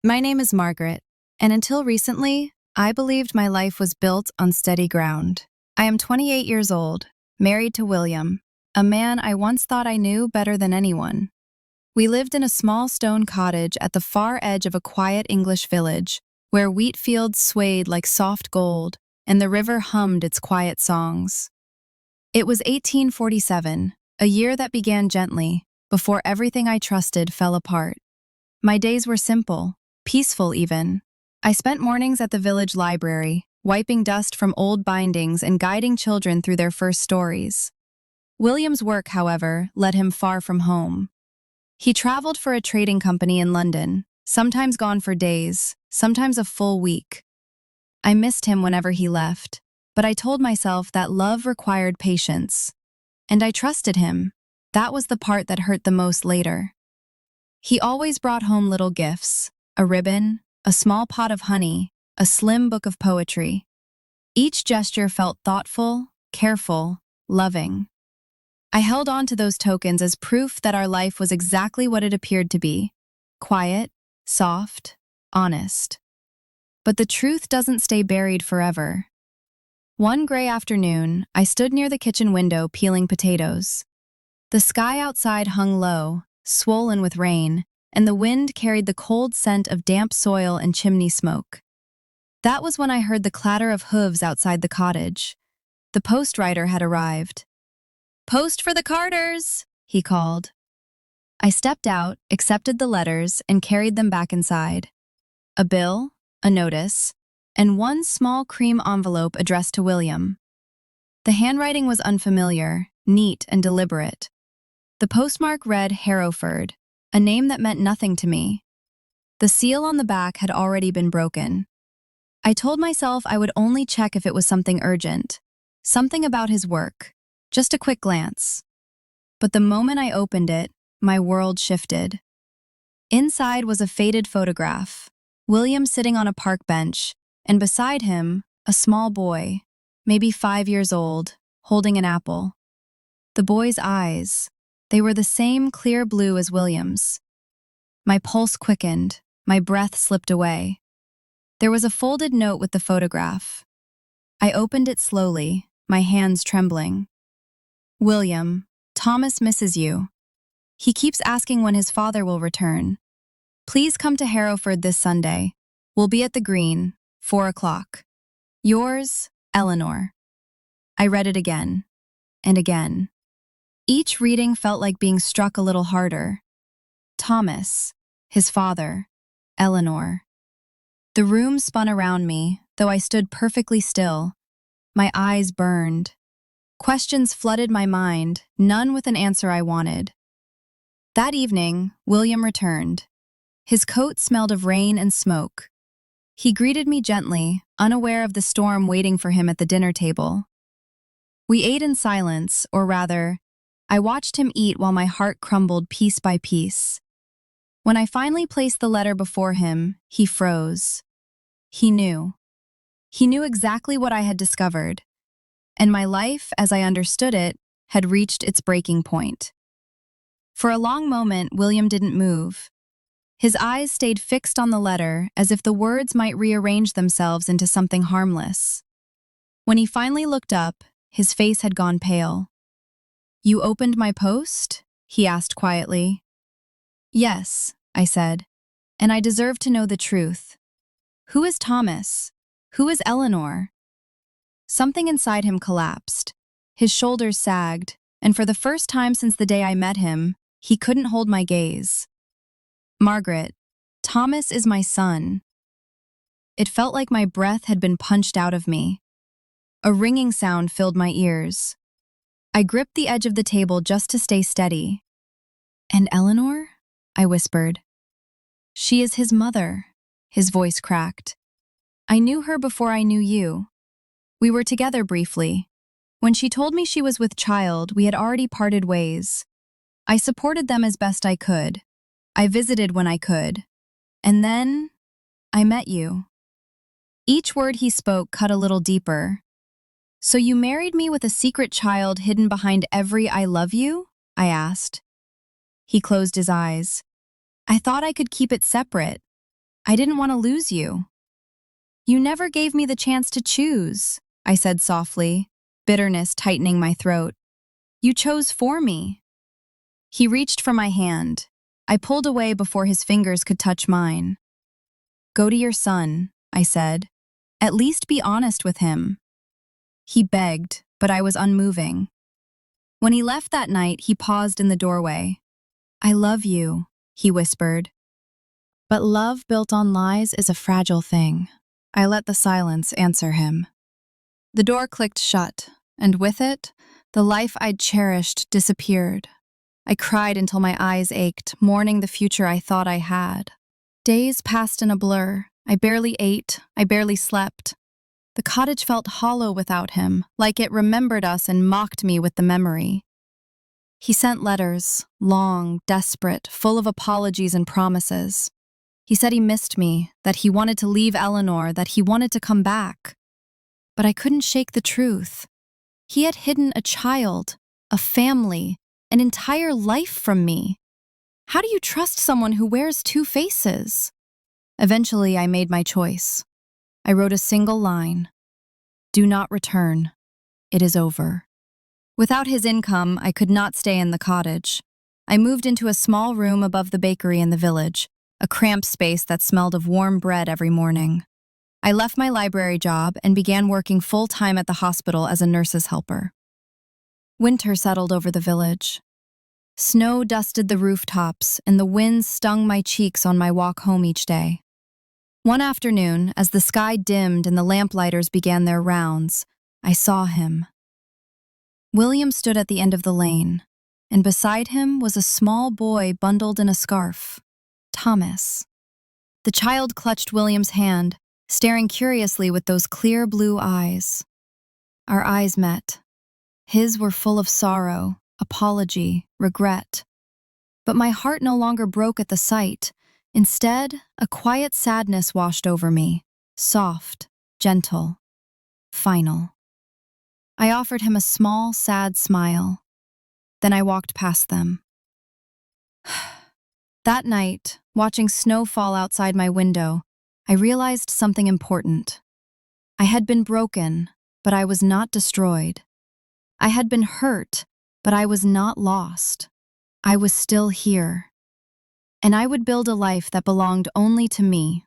My name is Margaret, and until recently, I believed my life was built on steady ground. I am 28 years old, married to William, a man I once thought I knew better than anyone. We lived in a small stone cottage at the far edge of a quiet English village, where wheat fields swayed like soft gold and the river hummed its quiet songs. It was 1847, a year that began gently, before everything I trusted fell apart. My days were simple, peaceful even. I spent mornings at the village library, wiping dust from old bindings and guiding children through their first stories. William's work, however, led him far from home. He traveled for a trading company in London, sometimes gone for days, sometimes a full week. I missed him whenever he left, but I told myself that love required patience. And I trusted him. That was the part that hurt the most later. He always brought home little gifts, a ribbon, a small pot of honey, a slim book of poetry. Each gesture felt thoughtful, careful, loving. I held on to those tokens as proof that our life was exactly what it appeared to be: quiet, soft, honest. But the truth doesn't stay buried forever. One gray afternoon, I stood near the kitchen window peeling potatoes. The sky outside hung low, swollen with rain, and the wind carried the cold scent of damp soil and chimney smoke. That was when I heard the clatter of hooves outside the cottage. The post rider had arrived. "Post for the Carters!" he called. I stepped out, accepted the letters, and carried them back inside. A bill, a notice, and one small cream envelope addressed to William. The handwriting was unfamiliar, neat and deliberate. The postmark read Hereford, a name that meant nothing to me. The seal on the back had already been broken. I told myself I would only check if it was something urgent, something about his work, just a quick glance. But the moment I opened it, my world shifted. Inside was a faded photograph, William sitting on a park bench, and beside him, a small boy, maybe 5 years old, holding an apple. The boy's eyes, they were the same clear blue as William's. My pulse quickened, my breath slipped away. There was a folded note with the photograph. I opened it slowly, my hands trembling. "William, Thomas misses you. He keeps asking when his father will return. Please come to Hereford this Sunday. We'll be at the Green, 4 o'clock. Yours, Eleanor." I read it again, and again. Each reading felt like being struck a little harder. Thomas, his father, Eleanor. The room spun around me, though I stood perfectly still. My eyes burned. Questions flooded my mind, none with an answer I wanted. That evening, William returned. His coat smelled of rain and smoke. He greeted me gently, unaware of the storm waiting for him at the dinner table. We ate in silence, or rather, I watched him eat while my heart crumbled piece by piece. When I finally placed the letter before him, he froze. He knew. He knew exactly what I had discovered, and my life, as I understood it, had reached its breaking point. For a long moment, William didn't move. His eyes stayed fixed on the letter, as if the words might rearrange themselves into something harmless. When he finally looked up, his face had gone pale. "You opened my post?" he asked quietly. "Yes," I said, "and I deserve to know the truth. Who is Thomas? Who is Eleanor?" Something inside him collapsed. His shoulders sagged, and for the first time since the day I met him, he couldn't hold my gaze. "Margaret, Thomas is my son." It felt like my breath had been punched out of me. A ringing sound filled my ears. I gripped the edge of the table just to stay steady. "And Eleanor?" I whispered. "She is his mother." His voice cracked. "I knew her before I knew you. We were together briefly. When she told me she was with child, we had already parted ways. I supported them as best I could. I visited when I could. And then, I met you." Each word he spoke cut a little deeper. "So you married me with a secret child hidden behind every 'I love you'?" I asked. He closed his eyes. "I thought I could keep it separate." I didn't want to lose you. You never gave me the chance to choose, I said softly, bitterness tightening my throat. You chose for me. He reached for my hand. I pulled away before his fingers could touch mine. Go to your son, I said. At least be honest with him. He begged, but I was unmoving. When he left that night, he paused in the doorway. I love you, he whispered. But love built on lies is a fragile thing. I let the silence answer him. The door clicked shut, and with it, the life I'd cherished disappeared. I cried until my eyes ached, mourning the future I thought I had. Days passed in a blur. I barely ate, I barely slept. The cottage felt hollow without him, like it remembered us and mocked me with the memory. He sent letters, long, desperate, full of apologies and promises. He said he missed me, that he wanted to leave Eleanor, that he wanted to come back. But I couldn't shake the truth. He had hidden a child, a family, an entire life from me. How do you trust someone who wears two faces? Eventually, I made my choice. I wrote a single line. Do not return. It is over. Without his income, I could not stay in the cottage. I moved into a small room above the bakery in the village, a cramped space that smelled of warm bread every morning. I left my library job and began working full-time at the hospital as a nurse's helper. Winter settled over the village. Snow dusted the rooftops, and the wind stung my cheeks on my walk home each day. One afternoon, as the sky dimmed and the lamplighters began their rounds, I saw him. William stood at the end of the lane, and beside him was a small boy bundled in a scarf, Thomas. The child clutched William's hand, staring curiously with those clear blue eyes. Our eyes met. His were full of sorrow, apology, regret. But my heart no longer broke at the sight. Instead, a quiet sadness washed over me, soft, gentle, final. I offered him a small, sad smile. Then I walked past them. That night, watching snow fall outside my window, I realized something important. I had been broken, but I was not destroyed. I had been hurt, but I was not lost. I was still here. And I would build a life that belonged only to me,